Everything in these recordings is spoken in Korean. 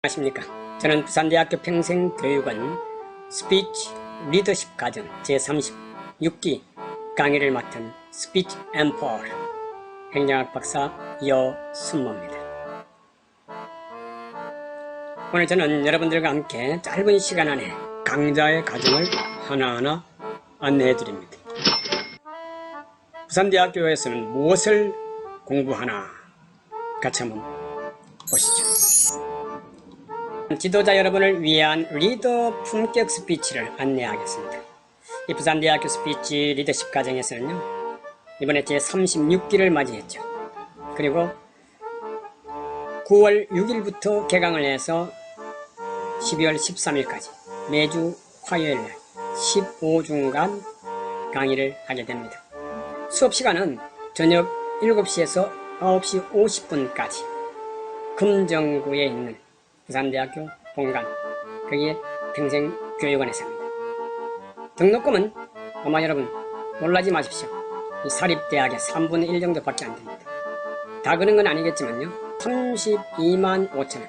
안녕하십니까. 저는 부산대학교 평생교육원 스피치 리더십 과정 제36기 강의를 맡은 스피치 엠퍼 행정학 박사 여순모입니다. 오늘 저는 여러분들과 함께 짧은 시간 안에 강좌의 과정을 하나하나 안내해 드립니다. 부산대학교에서는 무엇을 공부하나 같이 한번 보시죠. 지도자 여러분을 위한 리더 품격 스피치를 안내하겠습니다. 이 부산대학교 스피치 리더십 과정에서는요, 이번에 제36기를 맞이했죠. 그리고 9월 6일부터 개강을 해서 12월 13일까지 매주 화요일날 15주간 강의를 하게 됩니다. 수업시간은 저녁 7시에서 9시 50분까지 금정구에 있는 부산대학교 본관, 거기에 평생교육원에서 합니다. 등록금은 아마 여러분 놀라지 마십시오. 이 사립대학의 3분의 1 정도밖에 안 됩니다. 다 그런 건 아니겠지만요, 32만 5천 원.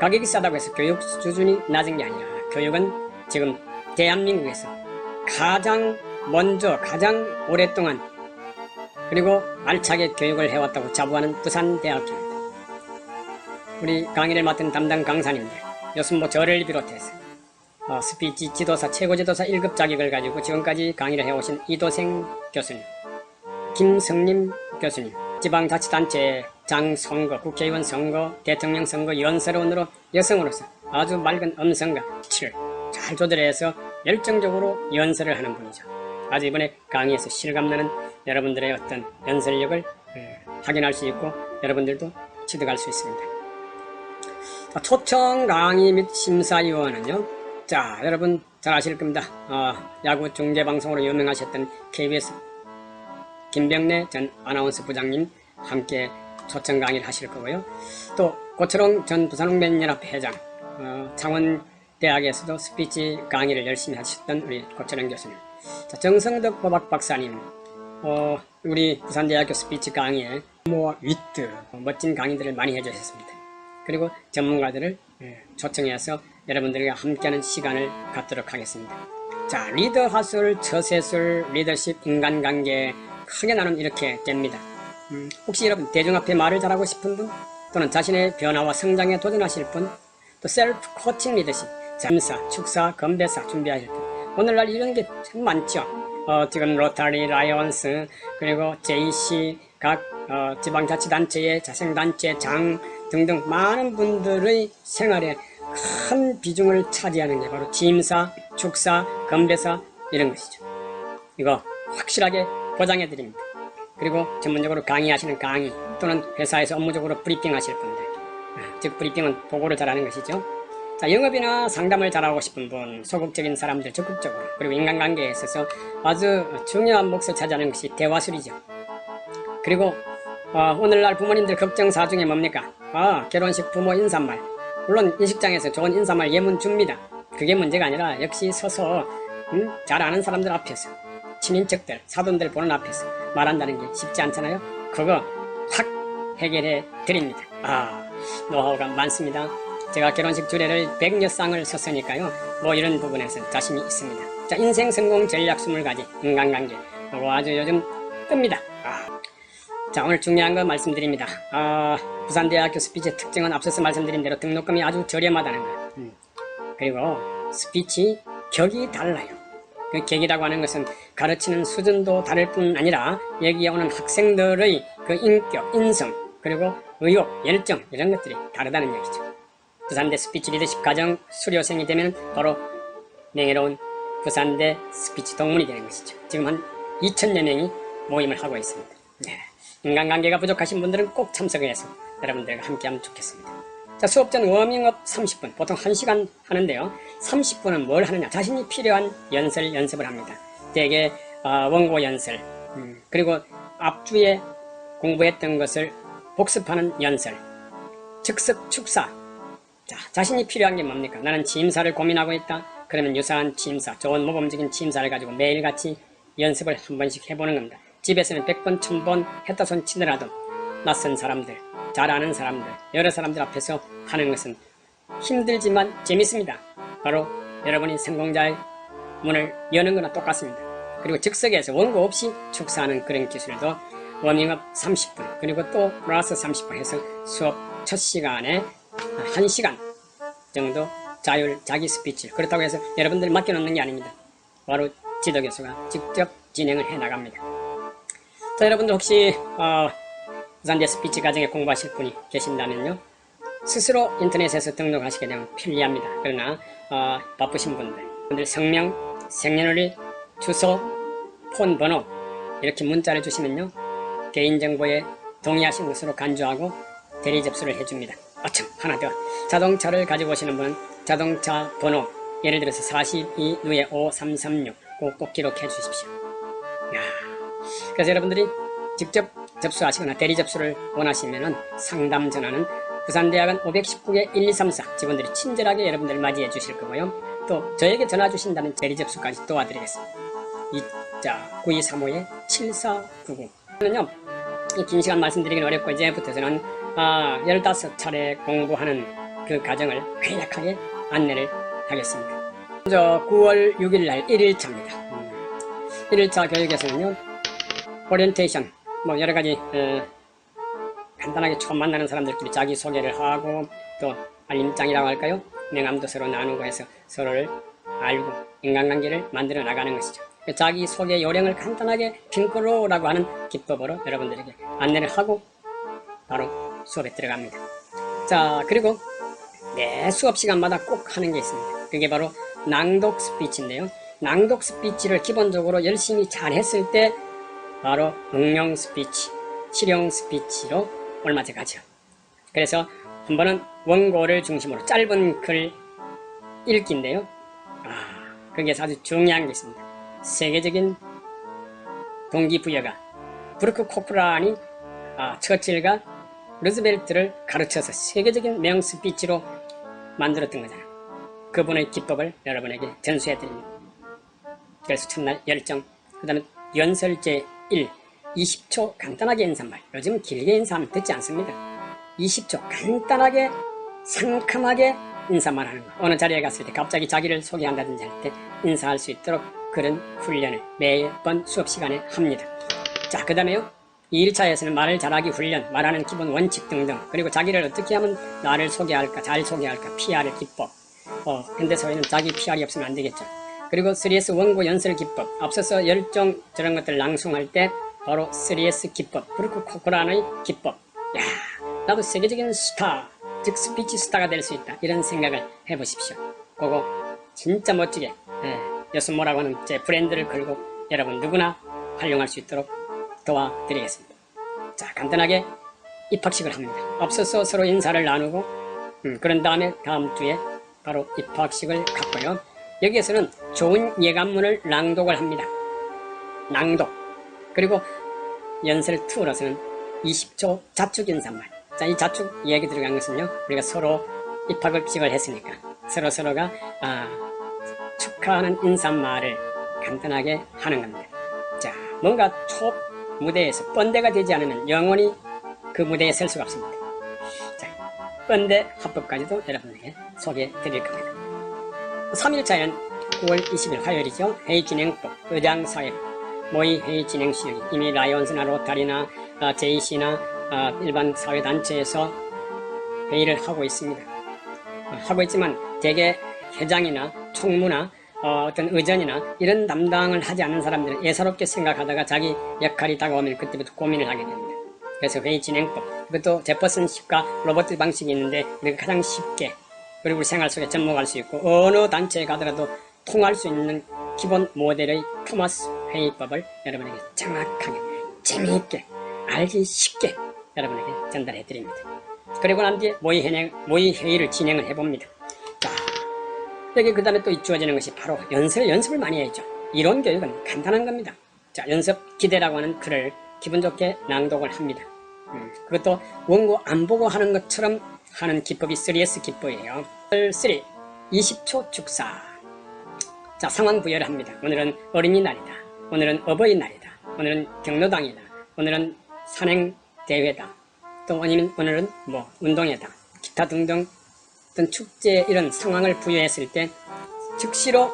가격이 싸다고 해서 교육 수준이 낮은 게 아니라 교육은 지금 대한민국에서 가장 먼저 가장 오랫동안 그리고 알차게 교육을 해왔다고 자부하는 부산대학교입니다. 우리 강의를 맡은 담당 강사님들, 여순모 저를 비롯해서 스피치 지도사, 최고지도사 1급 자격을 가지고 지금까지 강의를 해오신 이도생 교수님, 김성림 교수님, 지방자치단체 장선거, 국회의원 선거, 대통령 선거 연설원으로 여성으로서 아주 맑은 음성과 pitch를 잘 조절해서 열정적으로 연설을 하는 분이죠. 아주 이번에 강의에서 실감나는 여러분들의 어떤 연설력을 확인할 수 있고 여러분들도 취득할 수 있습니다. 초청 강의 및 심사위원은요, 자, 여러분 잘 아실 겁니다. 야구 중계방송으로 유명하셨던 KBS 김병래 전 아나운서 부장님 함께 초청 강의를 하실 거고요. 또 고철홍 전 부산홍맨연합 회장, 창원대학에서도 스피치 강의를 열심히 하셨던 우리 고철홍 교수님, 자, 정성덕 법학 박사님, 우리 부산대학교 스피치 강의에 유머와 위트, 멋진 강의들을 많이 해주셨습니다. 그리고 전문가들을 초청해서 여러분들과 함께하는 시간을 갖도록 하겠습니다. 자, 리더 하술, 처세술, 리더십, 인간관계 크게 나누면 이렇게 됩니다. 혹시 여러분 대중 앞에 말을 잘하고 싶은 분, 또는 자신의 변화와 성장에 도전하실 분, 또 셀프 코칭 리더십, 심사, 축사, 건배사 준비하실 분, 오늘날 이런 게 참 많죠. 지금 로타리, 라이온스, 그리고 JC, 각 지방자치단체의 자생단체 장 등등 많은 분들의 생활에 큰 비중을 차지하는 게 바로 심사, 축사, 건배사 이런 것이죠. 이거 확실하게 보장해 드립니다. 그리고 전문적으로 강의하시는 강의 또는 회사에서 업무적으로 브리핑 하실 분들, 즉 브리핑은 보고를 잘하는 것이죠. 자, 영업이나 상담을 잘하고 싶은 분, 소극적인 사람들 적극적으로, 그리고 인간관계에 있어서 아주 중요한 몫을 차지하는 것이 대화술이죠. 그리고 오늘날 부모님들 걱정사 중에 뭡니까? 결혼식 부모 인사말. 물론 인식장에서 좋은 인사말 예문 줍니다. 그게 문제가 아니라 역시 서서 잘 아는 사람들 앞에서, 친인척들, 사돈들 보는 앞에서 말한다는 게 쉽지 않잖아요. 그거 확 해결해 드립니다. 노하우가 많습니다. 제가 결혼식 주례를 100여 쌍을 섰으니까요, 뭐 이런 부분에서 자신이 있습니다. 자, 인생 성공 전략 20가지, 인간관계, 이거 아주 요즘 뜹니다. 자, 오늘 중요한 거 말씀드립니다. 부산대학교 스피치의 특징은 앞서서 말씀드린 대로 등록금이 아주 저렴하다는 거. 그리고 스피치 격이 달라요. 그 격이라고 하는 것은 가르치는 수준도 다를 뿐 아니라 여기에 오는 학생들의 그 인격, 인성, 그리고 의욕, 열정 이런 것들이 다르다는 얘기죠. 부산대 스피치 리더십 과정 수료생이 되면 바로 명예로운 부산대 스피치 동문이 되는 것이죠. 지금 한 2,000여 명이 모임을 하고 있습니다. 네. 인간관계가 부족하신 분들은 꼭 참석해서 여러분들과 함께하면 좋겠습니다. 자, 수업 전 워밍업 30분, 보통 1시간 하는데요. 30분은 뭘 하느냐? 자신이 필요한 연습을 합니다. 대개 원고 연설, 그리고 앞주에 공부했던 것을 복습하는 연설, 즉석 축사. 자, 자신이 필요한 게 뭡니까? 나는 취임사를 고민하고 있다. 그러면 유사한 취임사, 좋은 모범적인 취임사를 가지고 매일같이 연습을 한 번씩 해보는 겁니다. 집에서는 100번, 1000번 했다 손 치더라도 낯선 사람들, 잘 아는 사람들, 여러 사람들 앞에서 하는 것은 힘들지만 재밌습니다. 바로 여러분이 성공자의 문을 여는 거나 똑같습니다. 그리고 즉석에서 원고 없이 축사하는 그런 기술도 워밍업 30분 그리고 또 플러스 30분 해서 수업 첫 시간에 1시간 정도 자기 스피치, 그렇다고 해서 여러분들 맡겨놓는 게 아닙니다. 바로 지도교수가 직접 진행을 해 나갑니다. 자, 여러분들 혹시 부산대 스피치 과정에 공부하실 분이 계신다면요, 스스로 인터넷에서 등록하시게 되면 편리합니다. 그러나 바쁘신 분들 성명, 생년월일, 주소, 폰번호 이렇게 문자를 주시면요, 개인정보에 동의하신 것으로 간주하고 대리 접수를 해줍니다. 하나 더, 자동차를 가지고 오시는 분은 자동차 번호, 예를 들어서 42-5336 꼭 기록해 주십시오. 그래서 여러분들이 직접 접수하시거나 대리 접수를 원하시면 상담 전화는 부산대학원 519에 1234 직원들이 친절하게 여러분들 맞이해 주실 거고요. 또 저에게 전화 주신다면 대리 접수까지 도와드리겠습니다. 9235-7499. 저는요, 이 긴 시간 말씀드리기는 어렵고 이제부터는 15차례 공부하는 그 과정을 간략하게 안내를 하겠습니다. 먼저 9월 6일 날 1일차입니다. 1일차 교육에서는요, 오리엔테이션, 여러가지 간단하게 처음 만나는 사람들끼리 자기소개를 하고, 또 알림장이라고 할까요? 명함도 서로 나누고 해서 서로를 알고 인간관계를 만들어 나가는 것이죠. 자기소개 요령을 간단하게 핑크로우라고 하는 기법으로 여러분들에게 안내를 하고 바로 수업에 들어갑니다. 자, 그리고 매 수업 시간마다 꼭 하는 게 있습니다. 그게 바로 낭독 스피치인데요. 낭독 스피치를 기본적으로 열심히 잘 했을 때 바로 응용 스피치, 실용 스피치로 올라져 가죠. 그래서 한 번은 원고를 중심으로 짧은 글 읽기인데요. 그게 아주 중요한 게 있습니다. 세계적인 동기부여가 브루크 코프란이 처칠과 루즈벨트를 가르쳐서 세계적인 명 스피치로 만들었던 거잖아요. 그분의 기법을 여러분에게 전수해 드립니다. 그래서 첫날 열정, 그 다음에 연설제 1, 20초 간단하게 인사말. 요즘 길게 인사하면 듣지 않습니다. 20초 간단하게 상큼하게 인사말 하는 거. 어느 자리에 갔을 때 갑자기 자기를 소개한다든지 할 때 인사할 수 있도록 그런 훈련을 매번 수업 시간에 합니다. 자, 그 다음에요, 2일차에서는 말을 잘하기 훈련, 말하는 기본 원칙 등등, 그리고 자기를 어떻게 하면 나를 소개할까, 잘 소개할까, PR 기법. 현대사회는 자기 PR이 없으면 안 되겠죠. 그리고 3S 원고 연설 기법, 앞서서 열정 저런 것들 낭송할 때 바로 3S 기법, 브루크 코프란의 기법. 야, 나도 세계적인 스타, 즉 스피치 스타가 될 수 있다, 이런 생각을 해보십시오. 그거 진짜 멋지게 여순모라고 하는 제 브랜드를 걸고 여러분 누구나 활용할 수 있도록 도와드리겠습니다. 자, 간단하게 입학식을 합니다. 앞서서 서로 인사를 나누고 그런 다음에 다음 주에 바로 입학식을 갖고요. 여기에서는 좋은 예감문을 낭독을 합니다. 낭독. 그리고 연설 2로서는 20초 자축 인사말. 자, 이 자축 얘기 들어간 것은요, 우리가 서로 입학식을 했으니까 서로가 축하하는 인사말을 간단하게 하는 겁니다. 자, 뭔가 초 무대에서 뻔대가 되지 않으면 영원히 그 무대에 설 수가 없습니다. 자, 뻔대 합법까지도 여러분에게 소개해 드릴 겁니다. 3일차에는 9월 20일 화요일이죠. 회의 진행법, 의장사회, 모의 회의 진행 시기. 이미 라이온스나 로타리나 JC나 일반 사회단체에서 회의를 하고 있습니다. 하고 있지만 대개 회장이나 총무나 어떤 의전이나 이런 담당을 하지 않는 사람들은 예사롭게 생각하다가 자기 역할이 다가오면 그때부터 고민을 하게 됩니다. 그래서 회의 진행법, 이것도 제퍼슨식과 로버트 방식이 있는데 우리가 가장 쉽게, 그리고 우리 생활 속에 접목할 수 있고 어느 단체에 가더라도 통할 수 있는 기본 모델의 토마스 회의법을 여러분에게 정확하게 재미있게 알기 쉽게 여러분에게 전달해 드립니다. 그리고 난 뒤에 모의 회의를 진행을 해봅니다. 자, 여기 그 다음에 또 주어지는 것이 바로 연습을 많이 해야죠. 이론 교육은 간단한 겁니다. 자, 연습 기대라고 하는 글을 기분 좋게 낭독을 합니다. 그것도 원고 안 보고 하는 것처럼 하는 기법이 3S 기법이에요. 3, 20초 축사. 자, 상황 부여를 합니다. 오늘은 어린이날이다. 오늘은 어버이날이다. 오늘은 경로당이다. 오늘은 산행대회다. 또 오늘은 뭐 운동회다, 기타 등등 어떤 축제 이런 상황을 부여했을 때 즉시로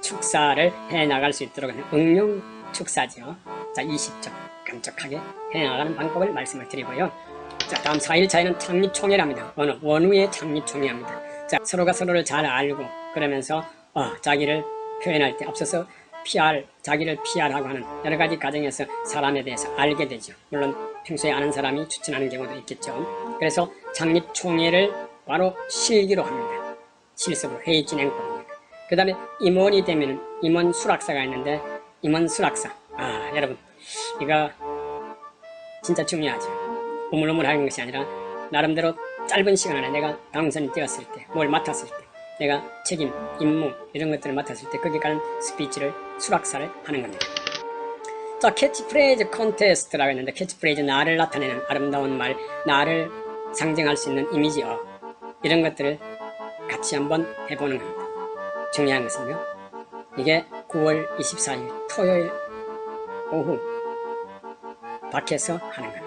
축사를 해나갈 수 있도록 하는 응용 축사죠. 자, 20조 깜짝하게 해나가는 방법을 말씀을 드리고요. 자, 다음 4일차에는 창립총회랍니다. 원우의 창립총회합니다. 자, 서로가 서로를 잘 알고 그러면서 자기를 표현할 때 앞서서 자기를 PR하고 하는 여러 가지 과정에서 사람에 대해서 알게 되죠. 물론 평소에 아는 사람이 추천하는 경우도 있겠죠. 그래서 창립총회를 바로 실기로 합니다. 실습으로 회의 진행법입니다. 그 다음에 임원이 되면 임원 수락사가 있는데 임원 수락사, 여러분 이거 진짜 중요하죠. 우물우물하는 것이 아니라 나름대로 짧은 시간 안에 내가 당선이 되었을 때, 뭘 맡았을 때, 내가 책임, 임무 이런 것들을 맡았을 때 거기에 관한 스피치를 수락사를 하는 겁니다. 자, 캐치프레이즈 콘테스트라고 했는데 캐치프레이즈, 나를 나타내는 아름다운 말, 나를 상징할 수 있는 이미지어 이런 것들을 같이 한번 해보는 겁니다. 중요한 것은요, 이게 9월 24일 토요일 오후 밖에서 하는 겁니다.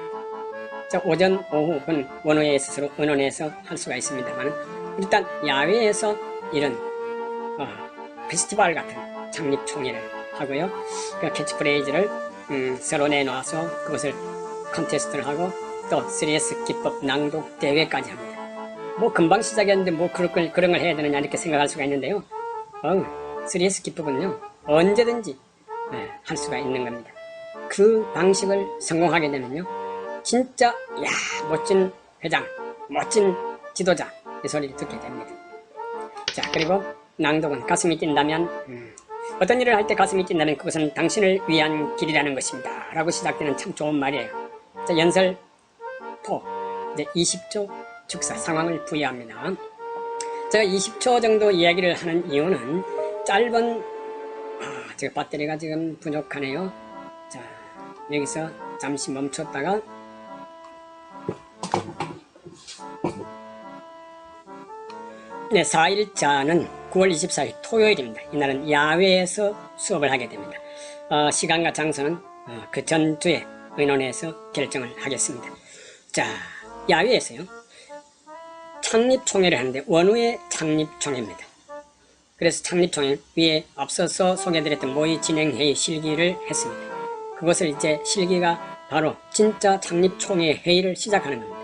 자, 오전 오후는 원호에 있어서 의논해서 할 수가 있습니다만 일단 야외에서 이런 페스티벌 같은 창립총회를 하고요. 그 캐치프레이즈를 서로 내놓아서 그것을 컨테스트를 하고 또 3S 기법 낭독 대회까지 합니다. 뭐 금방 시작했는데 뭐 그런 걸 해야 되느냐 이렇게 생각할 수가 있는데요. 3S 기법은요 언제든지 할 수가 있는 겁니다. 그 방식을 성공하게 되면요 진짜 멋진 회장, 멋진 지도자 이 소리를 듣게 됩니다. 자, 그리고 낭독은 가슴이 뛴다면 어떤 일을 할 때 가슴이 뛴다면 그것은 당신을 위한 길이라는 것입니다 라고 시작되는 참 좋은 말이에요. 자, 연설포 이제 20초 축사 상황을 부여합니다. 제가 20초 정도 이야기를 하는 이유는 짧은 제가 배터리가 지금 부족하네요. 자, 여기서 잠시 멈췄다가 네, 4일차는 9월 24일 토요일입니다. 이날은 야외에서 수업을 하게 됩니다. 시간과 장소는 그 전주에 의논해서 결정을 하겠습니다. 자, 야외에서요 창립총회를 하는데 원우의 창립총회입니다. 그래서 창립총회 위에 앞서서 소개드렸던 모의 진행회의 실기를 했습니다. 그것을 이제 실기가 바로 진짜 창립총회 회의를 시작하는 겁니다.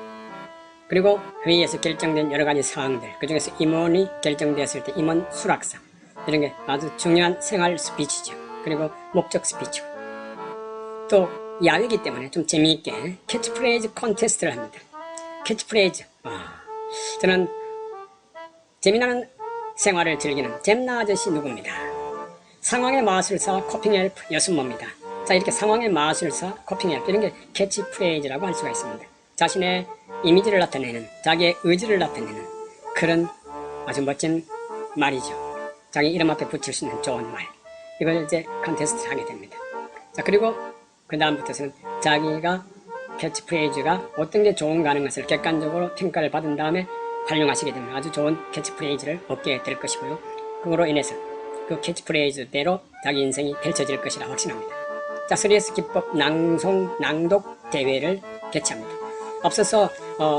그리고 회의에서 결정된 여러 가지 사항들, 그 중에서 임원이 결정되었을 때 임원 수락사 이런 게 아주 중요한 생활 스피치죠. 그리고 목적 스피치고 또 야외이기 때문에 좀 재미있게 캐치프레이즈 콘테스트를 합니다. 캐치프레이즈, 저는 재미나는 생활을 즐기는 잼나 아저씨 누구입니다. 상황의 마술사 코핑헬프 여순모입니다. 자, 이렇게 상황의 마술사 코핑헬프 이런 게 캐치프레이즈라고 할 수가 있습니다. 자신의 이미지를 나타내는, 자기의 의지를 나타내는 그런 아주 멋진 말이죠. 자기 이름 앞에 붙일 수 있는 좋은 말, 이걸 이제 컨테스트를 하게 됩니다. 자, 그리고 그 다음부터는 자기가 캐치프레이즈가 어떤 게 좋은가 하는 것을 객관적으로 평가를 받은 다음에 활용하시게 되면 아주 좋은 캐치프레이즈를 얻게 될 것이고요. 그거로 인해서 그 캐치프레이즈대로 자기 인생이 펼쳐질 것이라 확신합니다. 자, 3S 기법 낭독 대회를 개최합니다. 앞서서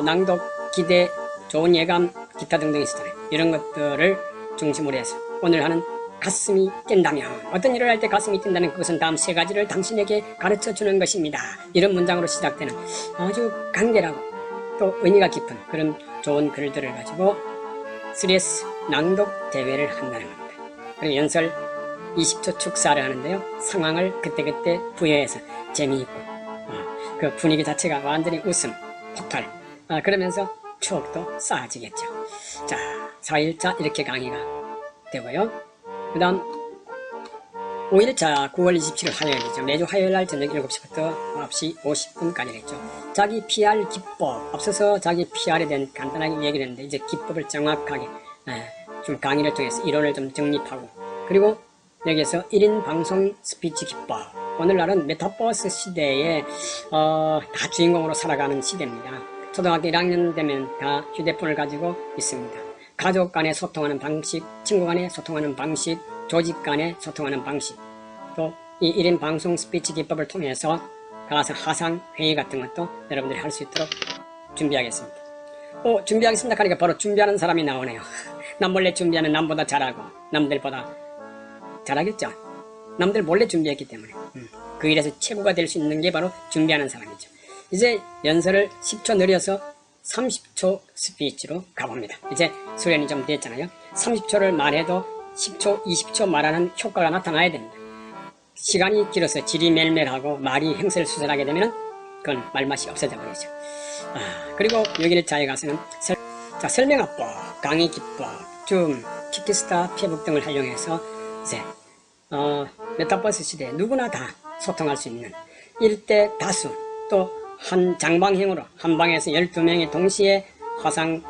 낭독, 기대, 좋은 예감, 기타 등등 있었잖아요. 이런 것들을 중심으로 해서 오늘 하는 가슴이 뛴다면, 어떤 일을 할 때 가슴이 뛴다는 그것은 다음 세 가지를 당신에게 가르쳐 주는 것입니다. 이런 문장으로 시작되는 아주 간결하고 또 의미가 깊은 그런 좋은 글들을 가지고 3S 낭독 대회를 한다는 겁니다. 그리고 연설 20초 축사를 하는데요. 상황을 그때그때 부여해서 재미있고 그 분위기 자체가 완전히 웃음, 폭발, 그러면서 추억도 쌓아지겠죠. 자, 4일차 이렇게 강의가 되고요. 그 다음 5일차 9월 27일 화요일이죠. 매주 화요일날 저녁 7시부터 9시 50분까지겠죠. 자기 PR 기법, 앞서서 자기 PR에 대한 간단하게 얘기를 했는데 이제 기법을 정확하게 좀 강의를 통해서 이론을 좀 정립하고, 그리고 여기에서 1인 방송 스피치 기법, 오늘날은 메타버스 시대에 다 주인공으로 살아가는 시대입니다. 초등학교 1학년 되면 다 휴대폰을 가지고 있습니다. 가족 간에 소통하는 방식, 친구 간에 소통하는 방식, 조직 간에 소통하는 방식, 또 이 1인 방송 스피치 기법을 통해서 가서 화상 회의 같은 것도 여러분들이 할 수 있도록 준비하겠습니다. 준비하겠습니다 하니까 바로 준비하는 사람이 나오네요. 남 몰래 준비하면 남보다 잘하고 남들보다 잘하겠죠. 남들 몰래 준비했기 때문에 그 일에서 최고가 될 수 있는 게 바로 준비하는 사람이죠. 이제 연설을 10초 느려서 30초 스피치로 가봅니다. 이제 수련이 좀 됐잖아요. 30초를 말해도 10초, 20초 말하는 효과가 나타나야 됩니다. 시간이 길어서 질이 멜멜하고 말이 횡설수설하게 되면 그건 말맛이 없어져 버리죠. 그리고 여기 1차에 가서는 설명화법, 강의 기법, 줌, 키키스타, 페북 등을 활용해서 이제 메타버스 시대에 누구나 다 소통할 수 있는 1대 다수 또 한 장방형으로 한 방에서 12명이 동시에 화상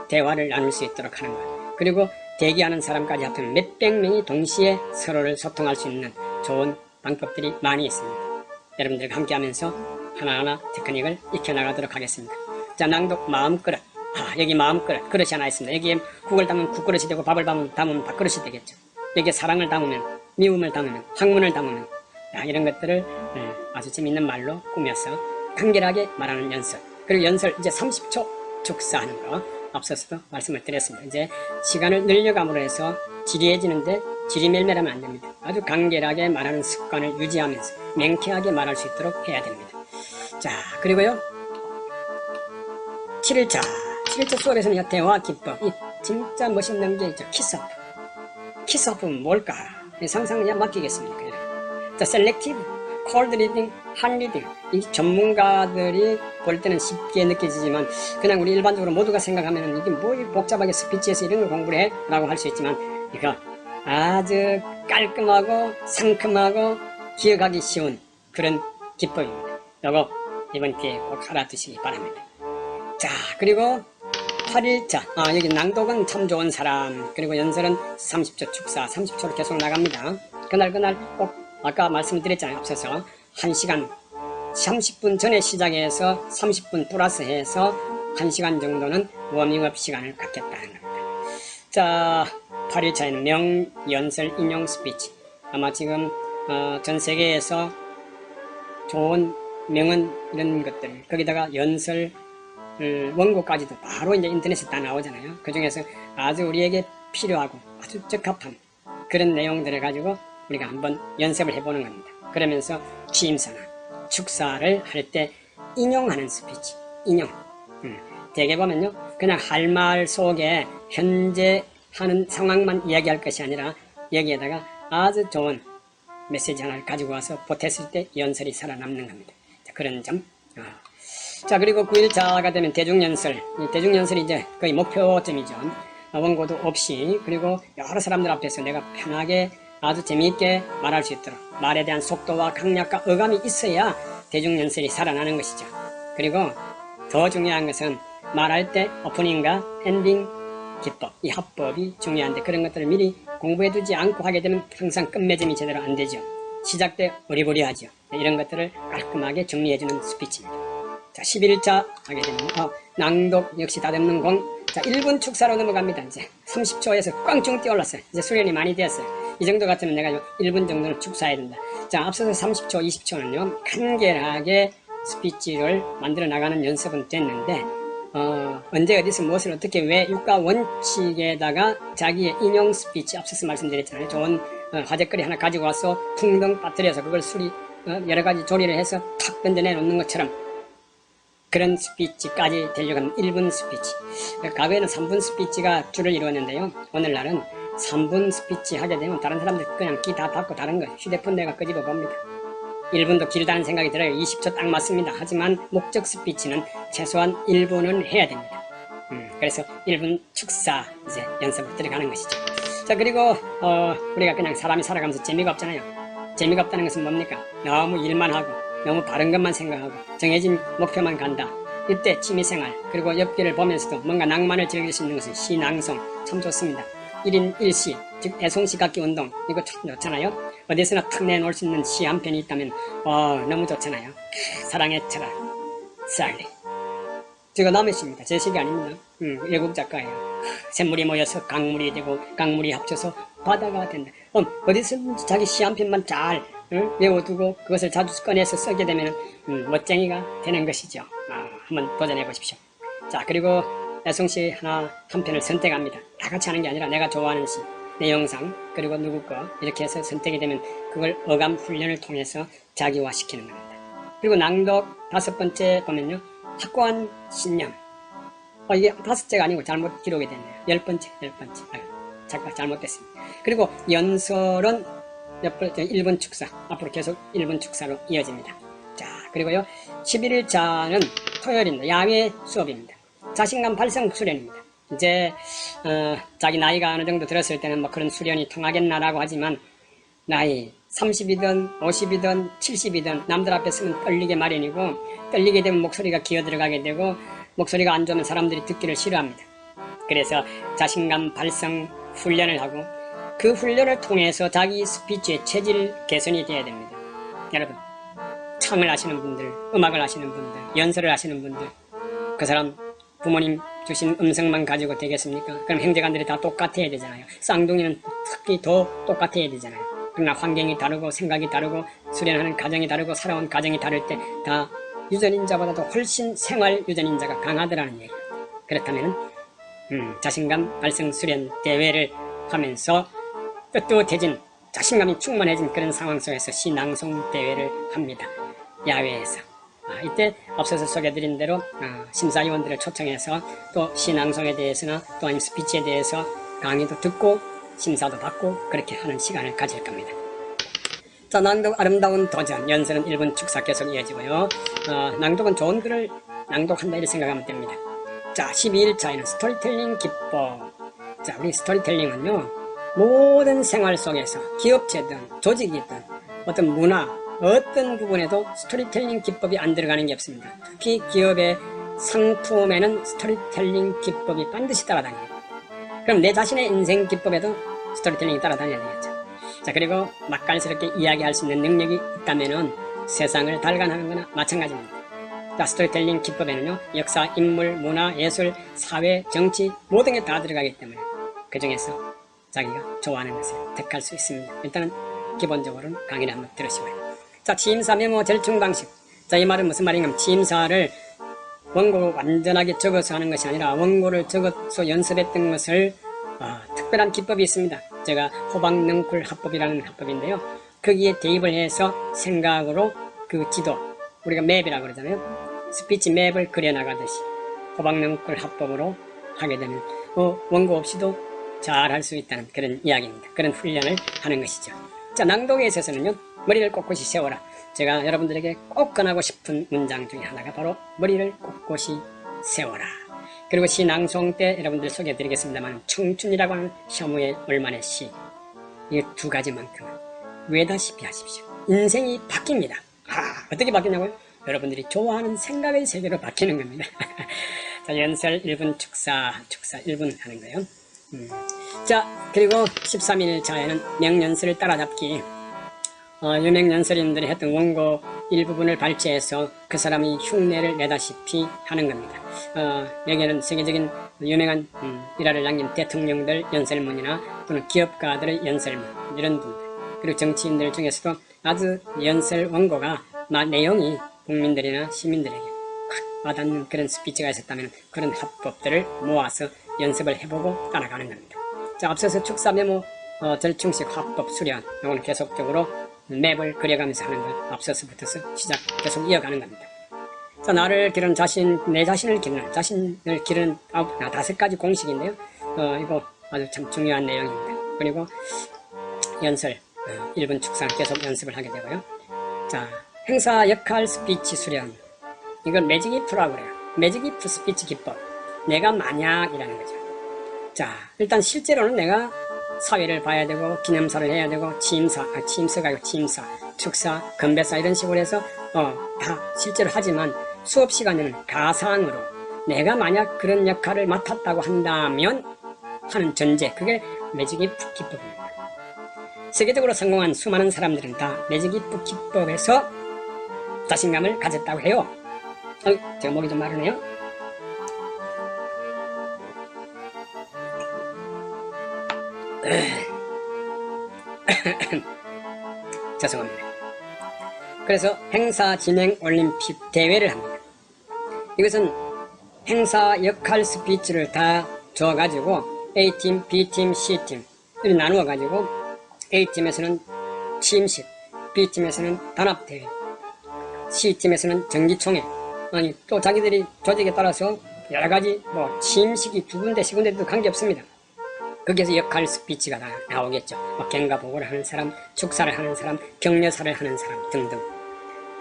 대화를 나눌 수 있도록 하는 것, 그리고 대기하는 사람까지 합하면 몇백 명이 동시에 서로를 소통할 수 있는 좋은 방법들이 많이 있습니다. 여러분들과 함께 하면서 하나하나 테크닉을 익혀나가도록 하겠습니다. 자, 낭독 마음그릇. 여기 마음그릇, 그릇이 하나 있습니다. 여기에 국을 담으면 국그릇이 되고 밥을 담으면 밥그릇이 되겠죠. 여기에 사랑을 담으면, 미움을 담으면, 학문을 담으면, 이런 것들을 아주 재밌는 말로 꾸며서 간결하게 말하는 연설. 그리고 연설 이제 30초 축사하는 거 앞서서도 말씀을 드렸습니다. 이제 시간을 늘려감으로 해서 지리해지는데 지리멜멜하면 안 됩니다. 아주 간결하게 말하는 습관을 유지하면서 맹쾌하게 말할 수 있도록 해야 됩니다. 자, 그리고요 7일차 수업에서는 대화 기법, 이 진짜 멋있는 게 있죠. 키스업. 키스업은 뭘까? 상상을 그냥 맡기겠습니까? 자, 셀렉티브, 콜드 리딩, 한 리딩. 이 전문가들이 볼 때는 쉽게 느껴지지만 그냥 우리 일반적으로 모두가 생각하면 이게 뭐 복잡하게 스피치에서 이런 걸 공부를 해? 라고 할 수 있지만 이거 아주 깔끔하고 상큼하고 기억하기 쉬운 그런 기법입니다. 이거 이번 기회에 꼭 알아두시기 바랍니다. 자, 그리고 8일차. 여기 낭독은 참 좋은 사람, 그리고 연설은 30초 축사, 30초로 계속 나갑니다. 그날 꼭 아까 말씀드렸잖아요. 앞서서 1시간 30분 전에 시작해서 30분 플러스 해서 1시간 정도는 워밍업 시간을 갖겠다는 겁니다. 자, 8일차에는 명연설 인용 스피치. 아마 지금 전 세계에서 좋은 명언 이런 것들, 거기다가 연설 원고까지도 바로 이제 인터넷에 다 나오잖아요. 그 중에서 아주 우리에게 필요하고 아주 적합한 그런 내용들을 가지고 우리가 한번 연습을 해보는 겁니다. 그러면서 취임사나 축사를 할 때 인용하는 스피치, 인용. 대개 보면요, 그냥 할 말 속에 현재 하는 상황만 이야기할 것이 아니라 여기에다가 아주 좋은 메시지 하나를 가지고 와서 보탰을 때 연설이 살아남는 겁니다. 자, 그런 점. 자, 그리고 9일차가 되면 대중연설. 이 대중연설이 이제 거의 목표점이죠. 원고도 없이, 그리고 여러 사람들 앞에서 내가 편하게 아주 재미있게 말할 수 있도록 말에 대한 속도와 강약과 어감이 있어야 대중연설이 살아나는 것이죠. 그리고 더 중요한 것은 말할 때 오프닝과 엔딩 기법, 이 합법이 중요한데 그런 것들을 미리 공부해두지 않고 하게 되면 항상 끝맺음이 제대로 안 되죠. 시작 때 어리버리하죠. 이런 것들을 깔끔하게 정리해주는 스피치입니다. 자, 11일차 하게 되면 낭독 역시 다듬는 공. 자, 1분 축사로 넘어갑니다. 이제 30초에서 꽝충 뛰어올랐어요. 이제 수련이 많이 되었어요. 이 정도 같으면 내가 1분 정도는 축사해야 된다. 자, 앞서서 30초, 20초는요 간결하게 스피치를 만들어 나가는 연습은 됐는데 언제 어디서 무엇을 어떻게 왜 육가 원칙에다가 자기의 인용 스피치, 앞서서 말씀드렸잖아요. 좋은 화제거리 하나 가지고 와서 풍덩 빠뜨려서 그걸 여러가지 조리를 해서 탁 던져내 놓는 것처럼 그런 스피치까지 되려고 하는 1분 스피치. 과거에는 3분 스피치가 주를 이루었는데요. 오늘날은 3분 스피치 하게 되면 다른 사람들 그냥 귀 다 닫고 다른 거 휴대폰 내가 끄집어 봅니다. 1분도 길다는 생각이 들어요. 20초 딱 맞습니다. 하지만 목적 스피치는 최소한 1분은 해야 됩니다. 그래서 1분 축사 이제 연습을 들어가는 것이죠. 자, 그리고 우리가 그냥 사람이 살아가면서 재미가 없잖아요. 재미가 없다는 것은 뭡니까? 너무 일만 하고 너무 바른 것만 생각하고 정해진 목표만 간다. 이때 취미생활 그리고 엽기를 보면서도 뭔가 낭만을 즐길 수 있는 것은 시낭송 참 좋습니다. 1인 1시, 즉 애송시각기 운동, 이거 참 좋잖아요. 어디서나 탁 내놓을 수 있는 시 한 편이 있다면 너무 좋잖아요. 사랑의 철학, 살리. 제가 남의 시입니다. 제 시가 아닙니다. 외국 작가예요. 샘물이 모여서 강물이 되고 강물이 합쳐서 바다가 된다. 어디서든지 자기 시 한 편만 잘 외워두고 그것을 자주 꺼내서 쓰게 되면 멋쟁이가 되는 것이죠. 한번 도전해 보십시오. 자, 그리고 애송시 한 편을 선택합니다. 다 같이 하는 게 아니라 내가 좋아하는 시, 내 영상, 그리고 누구 거 이렇게 해서 선택이 되면 그걸 어감 훈련을 통해서 자기화시키는 겁니다. 그리고 낭독 5번째 보면요. 확고한 신념. 이게 5제가 아니고 잘못 기록이 됐네요. 10번째. 잠깐 잘못됐습니다. 그리고 연설은 1분 축사. 앞으로 계속 1분 축사로 이어집니다. 자, 그리고요. 11일차는 토요일입니다. 야외 수업입니다. 자신감 발성 수련입니다. 이제 자기 나이가 어느 정도 들었을 때는 뭐 그런 수련이 통하겠나라고 하지만 나이 30이든 50이든 70이든 남들 앞에 서면 떨리게 마련이고 떨리게 되면 목소리가 기어 들어가게 되고 목소리가 안 좋으면 사람들이 듣기를 싫어합니다. 그래서 자신감 발성 훈련을 하고 그 훈련을 통해서 자기 스피치의 체질 개선이 돼야 됩니다. 여러분, 창을 하시는 분들, 음악을 하시는 분들, 연설을 하시는 분들, 그 사람 부모님 주신 음성만 가지고 되겠습니까? 그럼 형제간들이 다 똑같아야 되잖아요. 쌍둥이는 특히 더 똑같아야 되잖아요. 그러나 환경이 다르고 생각이 다르고 수련하는 과정이 다르고 살아온 과정이 다를 때 다 유전인자보다도 훨씬 생활 유전인자가 강하더라는 얘기입니다. 그렇다면 자신감 발성 수련 대회를 하면서 떳떳해진 자신감이 충만해진 그런 상황 속에서 시낭송 대회를 합니다. 야외에서. 이때 앞서서 소개드린 대로 심사위원들을 초청해서 또 시낭송에 대해서나 또 아니면 스피치에 대해서 강의도 듣고 심사도 받고 그렇게 하는 시간을 가질 겁니다. 자, 낭독 아름다운 도전, 연설은 1분 축사 계속 이어지고요. 낭독은 좋은 글을 낭독한다 이렇게 생각하면 됩니다. 자, 12일차에는 스토리텔링 기법. 자, 우리 스토리텔링은요, 모든 생활 속에서 기업체든 조직이든 어떤 문화, 어떤 부분에도 스토리텔링 기법이 안 들어가는 게 없습니다. 특히 기업의 상품에는 스토리텔링 기법이 반드시 따라다닙니다. 그럼 내 자신의 인생 기법에도 스토리텔링이 따라다녀야 되겠죠. 자, 그리고 맛깔스럽게 이야기할 수 있는 능력이 있다면은 세상을 달관하는 거나 마찬가지입니다. 자, 스토리텔링 기법에는요, 역사, 인물, 문화, 예술, 사회, 정치 모든 게 다 들어가기 때문에 그 중에서 자기가 좋아하는 것을 택할 수 있습니다. 일단은 기본적으로는 강의를 한번 들으시고요. 자, 취임사 메모 절충 방식. 자, 이 말은 무슨 말인가 하면 취임사를 원고 완전하게 적어서 하는 것이 아니라 원고를 적어서 연습했던 것을 특별한 기법이 있습니다. 제가 호박능쿨 합법이라는 합법인데요. 거기에 대입을 해서 생각으로 그 지도, 우리가 맵이라고 그러잖아요. 스피치 맵을 그려나가듯이 호박능쿨 합법으로 하게 되면 원고 없이도 잘 할 수 있다는 그런 이야기입니다. 그런 훈련을 하는 것이죠. 자, 낭독에 있어서는요, 머리를 꼿꼿이 세워라. 제가 여러분들에게 꼭 권하고 싶은 문장 중에 하나가 바로 머리를 꼿꼿이 세워라. 그리고 시 낭송 때 여러분들 소개해 드리겠습니다만 청춘이라고 하는 셔무의 얼만의 시, 이 두 가지만큼은 외다시피 하십시오. 인생이 바뀝니다. 어떻게 바뀌냐고요? 여러분들이 좋아하는 생각의 세계로 바뀌는 겁니다. 자, 연설 1분 축사 1분 하는 거예요. 자, 그리고 13일차에는 명연설을 따라잡기. 유명 연설인들이 했던 원고 일부분을 발췌해서 그 사람이 흉내를 내다시피 하는 겁니다. 여기에는 세계적인 유명한 일화를 남긴 대통령들 연설문이나 또는 기업가들의 연설문, 이런 분들, 그리고 정치인들 중에서도 아주 연설 원고가 내용이 국민들이나 시민들에게 확 와닿는 그런 스피치가 있었다면 그런 합법들을 모아서 연습을 해보고 따라가는 겁니다. 자, 앞서서 축사 메모 절충식 합법 수련, 이거는 계속적으로 맵을 그려가면서 하는 걸 앞서서부터 계속 이어가는 겁니다. 자, 나를 기르는 자신, 내 자신을 기르는, 자신을 기르는 5가지 공식인데요. 이거 아주 참 중요한 내용입니다. 그리고 연설, 1분 축사 계속 연습을 하게 되고요. 자, 행사 역할 스피치 수련. 이건 매직 이프라고 그래요. 매직 이프 스피치 기법. 내가 만약이라는 거죠. 자, 일단 실제로는 내가 사회를 봐야 되고 기념사를 해야 되고 취임사가 아니고 취임사, 축사, 건배사 이런 식으로 해서 다 실제로 하지만 수업 시간에는 가상으로 내가 만약 그런 역할을 맡았다고 한다면 하는 전제, 그게 매직 이프 기법입니다. 세계적으로 성공한 수많은 사람들은 다 매직 이프 기법에서 자신감을 가졌다고 해요. 제가 목이 좀 마르네요. 죄송합니다. 그래서 행사 진행 올림픽 대회를 합니다. 이것은 행사 역할 스피치를 다 줘가지고 A팀, B팀, C팀 이렇게 나누어가지고 A팀에서는 취임식, B팀에서는 단합대회, C팀에서는 정기총회, 아니 또 자기들이 조직에 따라서 여러가지 뭐 취임식이 두 군데, 세 군데도 관계없습니다. 거기에서 역할 스피치가 다 나오겠죠. 뭐 경과 보고를 하는 사람, 축사를 하는 사람, 격려사를 하는 사람 등등.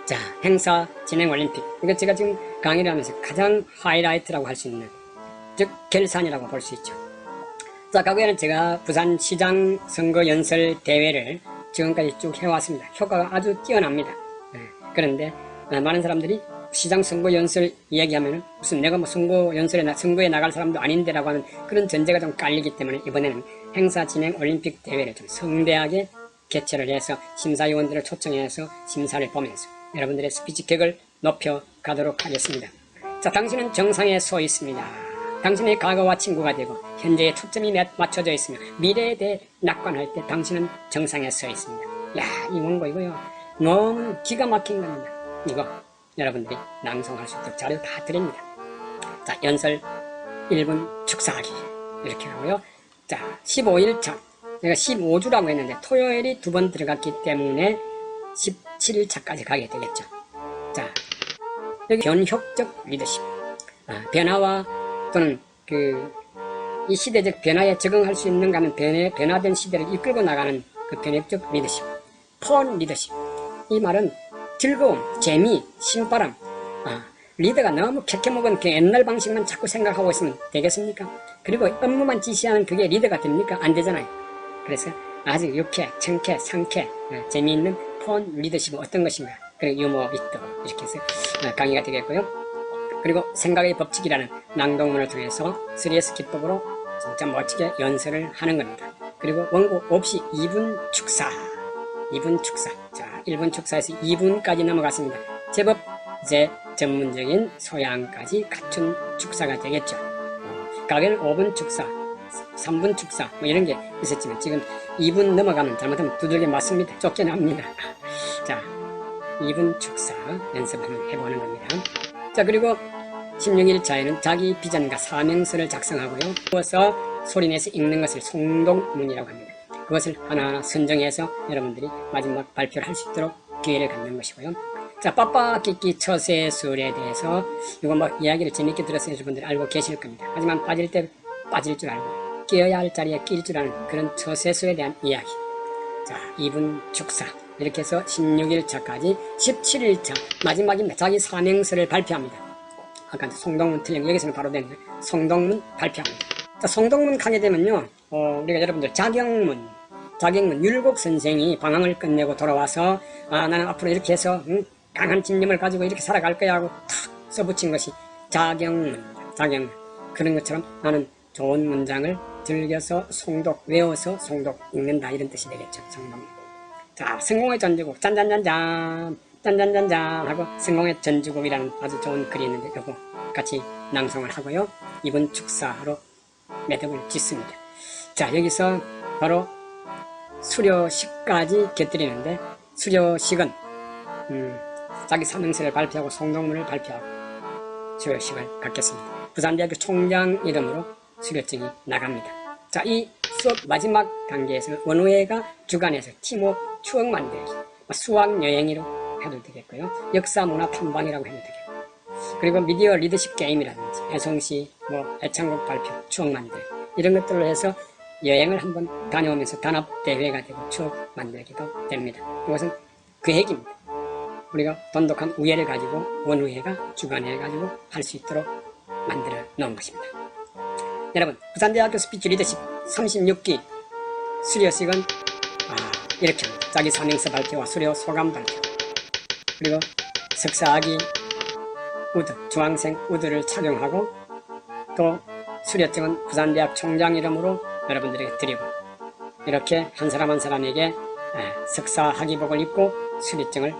자, 행사 진행 올림픽. 이거 제가 지금 강의를 하면서 가장 하이라이트라고 할 수 있는, 즉 결산이라고 볼 수 있죠. 자, 과거에는 제가 부산시장 선거 연설 대회를 지금까지 쭉 해왔습니다. 효과가 아주 뛰어납니다. 그런데 많은 사람들이 시장 선거 연설 이야기하면은 무슨 내가 뭐 선거에 나갈 사람도 아닌데라고 하는 그런 전제가 좀 깔리기 때문에 이번에는 행사 진행 올림픽 대회를 좀 성대하게 개최를 해서 심사위원들을 초청해서 심사를 보면서 여러분들의 스피치격을 높여가도록 하겠습니다. 자, 당신은 정상에 서 있습니다. 당신의 과거와 친구가 되고 현재의 초점이 맞춰져 있으며 미래에 대해 낙관할 때 당신은 정상에 서 있습니다. 야, 이 원고 이거요 너무 기가 막힌 겁니다. 이거 여러분들이 낭송할 수 있도록 자료 다 드립니다. 자, 연설 1분 축사하기 이렇게 하고요. 자, 15일차 내가 15주라고 했는데 토요일이 2번 들어갔기 때문에 17일차까지 가게 되겠죠. 자, 여기 변혁적 리더십, 변화와 또는 이 시대적 변화에 적응할 수 있는가 하면 변화된 시대를 이끌고 나가는 그 변혁적 리더십, 폰 리더십. 이 말은 즐거움, 재미, 신바람. 리더가 너무 캐캐먹은 그 옛날 방식만 자꾸 생각하고 있으면 되겠습니까? 그리고 업무만 지시하는 그게 리더가 됩니까? 안 되잖아요. 그래서 아주 유쾌, 청쾌, 상쾌, 재미있는 폰 리더십은 어떤 것인가? 그리고 유머, 위트 이렇게 해서 강의가 되겠고요. 그리고 생각의 법칙이라는 낭독문을 통해서 3S 기법으로 진짜 멋지게 연설을 하는 겁니다. 그리고 원고 없이 2분 축사. 2분 축사. 자, 1분 축사에서 2분까지 넘어갔습니다. 제법 제 전문적인 소양까지 갖춘 축사가 되겠죠. 가게는 5분 축사, 3분 축사 뭐 이런 게 있었지만 지금 2분 넘어가면 잘못하면 두들겨 맞습니다. 쫓겨납니다. 자, 2분 축사 연습 한번 해보는 겁니다. 자, 그리고 16일차에는 자기 비전과 사명서를 작성하고요. 그어서 소리내서 읽는 것을 송독문이라고 합니다. 그것을 하나하나 선정해서 여러분들이 마지막 발표를 할 수 있도록 기회를 갖는 것이고요. 자, 빠빠끼끼 처세술에 대해서 이거 뭐 이야기를 재밌게 들었으니 여러분들이 알고 계실 겁니다. 하지만 빠질 때 빠질 줄 알고 끼어야 할 자리에 낄 줄 아는 그런 처세술에 대한 이야기. 자, 2분 축사 이렇게 해서 16일차까지 17일차 마지막입니다. 자기 사명서를 발표합니다. 아까 송독문 틀린 여기서는 바로 된 송독문 발표합니다. 자, 송독문 가게 되면요, 우리가 여러분들 자경문 율곡 선생이 방황을 끝내고 돌아와서 나는 앞으로 이렇게 해서 강한 집념을 가지고 이렇게 살아갈 거야 하고 탁 써붙인 것이 자경문. 그런 것처럼 나는 좋은 문장을 즐겨서 송독, 외워서 송독 읽는다 이런 뜻이 되겠죠. 성독문. 자, 성공의 전주곡 짠짠짠짠 하고 성공의 전주곡이라는 아주 좋은 글이 있는데 요거 같이 낭송을 하고요. 2분 축사로 매듭을 짓습니다. 자, 여기서 바로 수료식까지 곁들이는데 수료식은 자기 사명서를 발표하고 송독문을 발표하고 수료식을 갖겠습니다. 부산대학교 총장 이름으로 수료증이 나갑니다. 자, 이 수업 마지막 단계에서는 원우회가 주관해서 팀워크 추억 만들기, 수학여행으로 해도 되겠고요. 역사문화 탐방이라고 해도 되겠고, 그리고 미디어 리더십 게임이라든지 애송시, 애창곡 발표, 추억 만들기 이런 것들로 해서 여행을 한번 다녀오면서 단합대회가 되고 추억 만들기도 됩니다. 이것은 계획입니다. 우리가 돈독한 우애를 가지고 원우회가 주관해가지고 할 수 있도록 만들어 놓은 것입니다. 여러분, 부산대학교 스피치 리더십 36기 수료식은 이렇게 합니다. 자기 사명서 발표와 수료 소감 발표, 그리고 석사학위 우드, 중앙생 우드를 착용하고 또 수료증은 부산대학 총장 이름으로 여러분들에게 드리고, 이렇게 한 사람 한 사람에게 석사 학위복을 입고 수료증을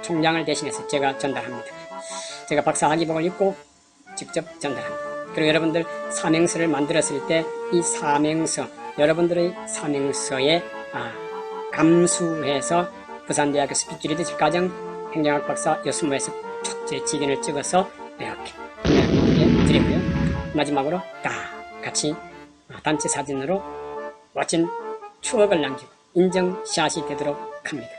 총장을 대신해서 제가 전달합니다. 제가 박사 학위복을 입고 직접 전달합니다. 그리고 여러분들 사명서를 만들었을 때 이 사명서, 여러분들의 사명서에 감수해서 부산대학교 스피치 리더십 과정 행정학 박사 여수모에서 제 직인을 찍어서 이렇게 마지막으로 다 같이 단체 사진으로 멋진 추억을 남기고 인증샷이 되도록 합니다.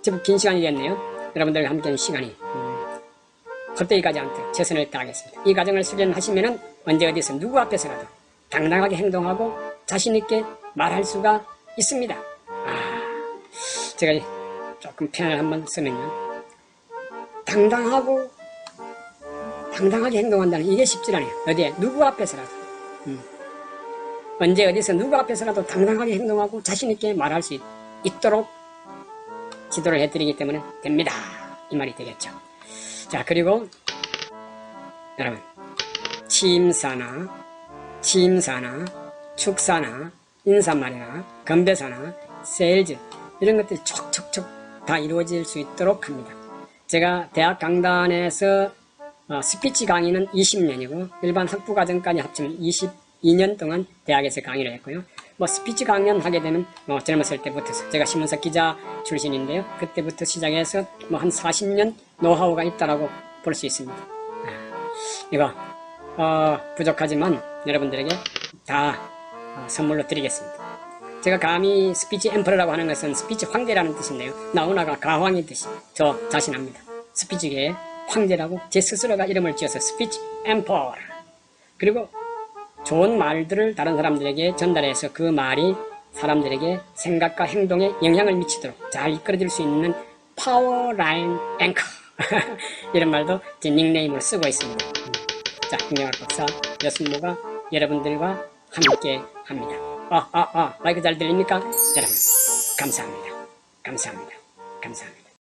제법 긴 시간이 됐네요. 여러분들과 함께한 시간이 헛되이 가지 않도록 최선을 다하겠습니다. 이 과정을 수련하시면은 언제 어디서 누구 앞에서라도 당당하게 행동하고 자신있게 말할 수가 있습니다. 제가 조금 표현을 한번 쓰면요, 당당하게 행동한다는 이게 쉽지 않아요. 어디에 누구 앞에서라도 언제 어디서 누구 앞에서라도 당당하게 행동하고 자신있게 말할 수 있도록 지도를 해드리기 때문에 됩니다, 이 말이 되겠죠. 자, 그리고 여러분, 취임사나 축사나 인사말이나 건배사나 세일즈 이런 것들이 촉촉촉 다 이루어질 수 있도록 합니다. 제가 대학 강단에서 스피치 강의는 20년이고 일반 학부과정까지 합치면 22년 동안 대학에서 강의를 했고요. 스피치 강연 하게 되면 젊었을 때부터, 제가 신문사 기자 출신인데요, 그때부터 시작해서 한 40년 노하우가 있다라고 볼 수 있습니다. 이거 부족하지만 여러분들에게 다 선물로 드리겠습니다. 제가 감히 스피치 엠퍼러라고 하는 것은 스피치 황제라는 뜻인데요, 나훈아가 가황의 뜻이 저 자신합니다. 스피치계의 황제라고 제 스스로가 이름을 지어서 스피치 엠퍼러. 그리고 좋은 말들을 다른 사람들에게 전달해서 그 말이 사람들에게 생각과 행동에 영향을 미치도록 잘 이끌어줄 수 있는 파워라인 앵커 이런 말도 제 닉네임으로 쓰고 있습니다. 자, 김영학 박사 여순모가 여러분들과 함께 합니다. 마이크 잘 들립니까? 여러분, 감사합니다. 감사합니다. 감사합니다.